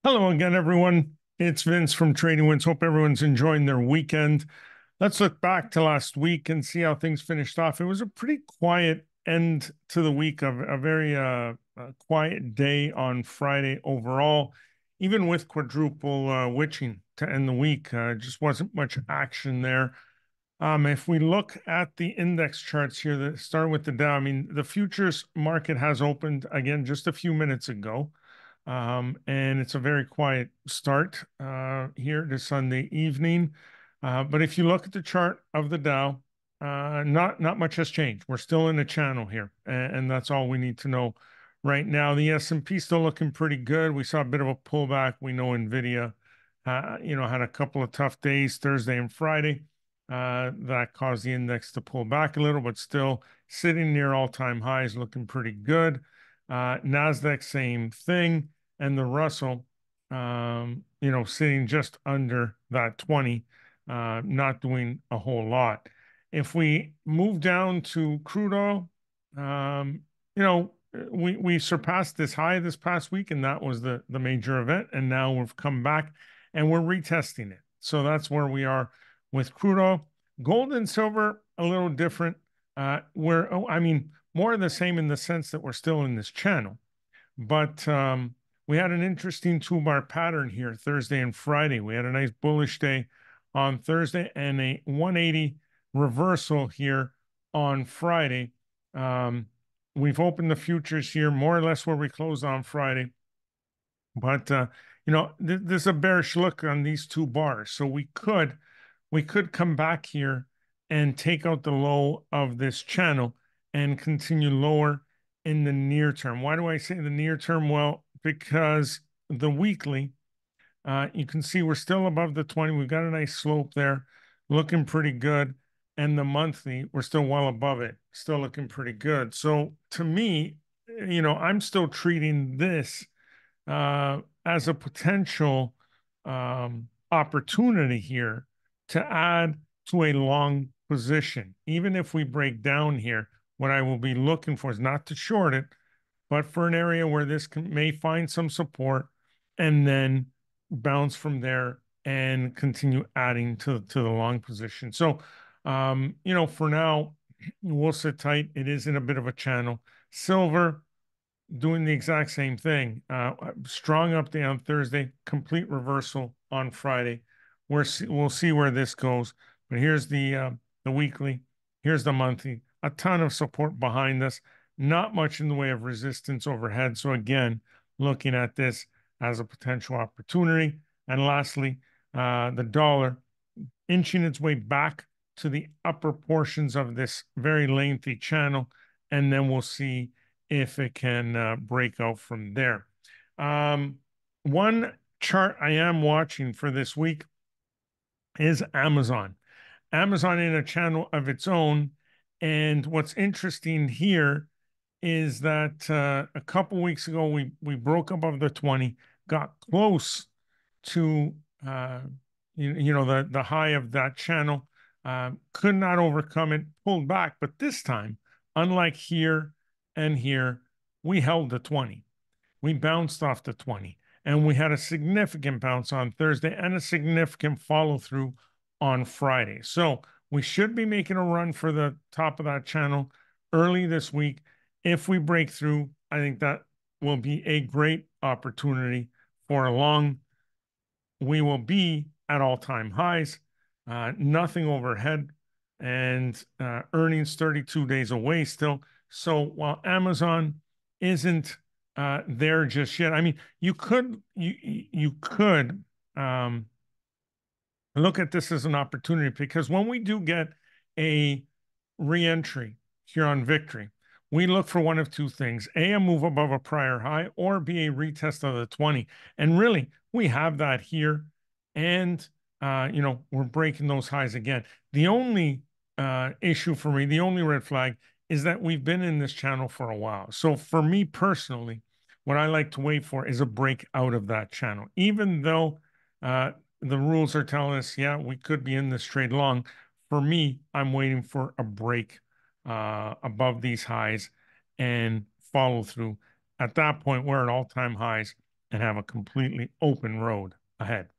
Hello again, everyone. It's Vince from Trading Winds. Hope everyone's enjoying their weekend. Let's look back to last week and see how things finished off. It was a pretty quiet end to the week, a very quiet day on Friday overall, even with quadruple witching to end the week. Just wasn't much action there. If we look at the index charts here, that start with the Dow, I mean, the futures market has opened again just a few minutes ago. And it's a very quiet start here to Sunday evening. But if you look at the chart of the Dow, not much has changed. We're still in a channel here, and that's all we need to know right now. The S&P still looking pretty good. We saw a bit of a pullback. We know Nvidia, had a couple of tough days Thursday and Friday. That caused the index to pull back a little, but still sitting near all-time highs, looking pretty good. Nasdaq, same thing, and the Russell, sitting just under that 20, not doing a whole lot. If we move down to crude oil, um, you know, we surpassed this high this past week, and that was the major event. And now we've come back and we're retesting it. So that's where we are with crude oil. Gold and silver, a little different. I mean, more of the same in the sense that we're still in this channel. But we had an interesting two-bar pattern here Thursday and Friday. We had a nice bullish day on Thursday and a 180 reversal here on Friday. Um, we've opened the futures here more or less where we closed on Friday. But there's a bearish look on these two bars. So we could come back here and take out the low of this channel and continue lower in the near term. Why do I say the near term? Well, because the weekly, you can see we're still above the 20. We've got a nice slope there, looking pretty good. And the monthly, we're still well above it, still looking pretty good. So to me, I'm still treating this as a potential opportunity here to add to a long position. Even if we break down here, what I will be looking for is not to short it, but for an area where may find some support and then bounce from there and continue adding to the long position. So, for now, we'll sit tight. It is in a bit of a channel. Silver, doing the exact same thing. Strong up day on Thursday, complete reversal on Friday. We'll see where this goes. But here's the weekly. Here's the monthly. A ton of support behind us. Not much in the way of resistance overhead. So again, looking at this as a potential opportunity. And lastly, the dollar inching its way back to the upper portions of this very lengthy channel, and then we'll see if it can break out from there. One chart I am watching for this week is Amazon. Amazon in a channel of its own. And what's interesting here is that a couple weeks ago we broke above the 20, got close to the high of that channel, could not overcome it, pulled back. But this time, unlike here and here, we held the 20. We bounced off the 20, and we had a significant bounce on Thursday and a significant follow through on Friday. So we should be making a run for the top of that channel early this week. If we break through, I think that will be a great opportunity for a long. We will be at all-time highs, nothing overhead, and earnings 32 days away still. So while Amazon isn't there just yet, I mean, you could um, look at this as an opportunity because when we do get a re-entry here on Victory, we look for one of two things: A move above a prior high, or B, a retest of the 20. And really, we have that here. And, we're breaking those highs again. The only issue for me, the only red flag is that we've been in this channel for a while. So for me personally, what I like to wait for is a break out of that channel. Even though the rules are telling us, yeah, we could be in this trade long. For me, I'm waiting for a break above these highs and follow through. At that point, we're at all-time highs. and have a completely open road ahead.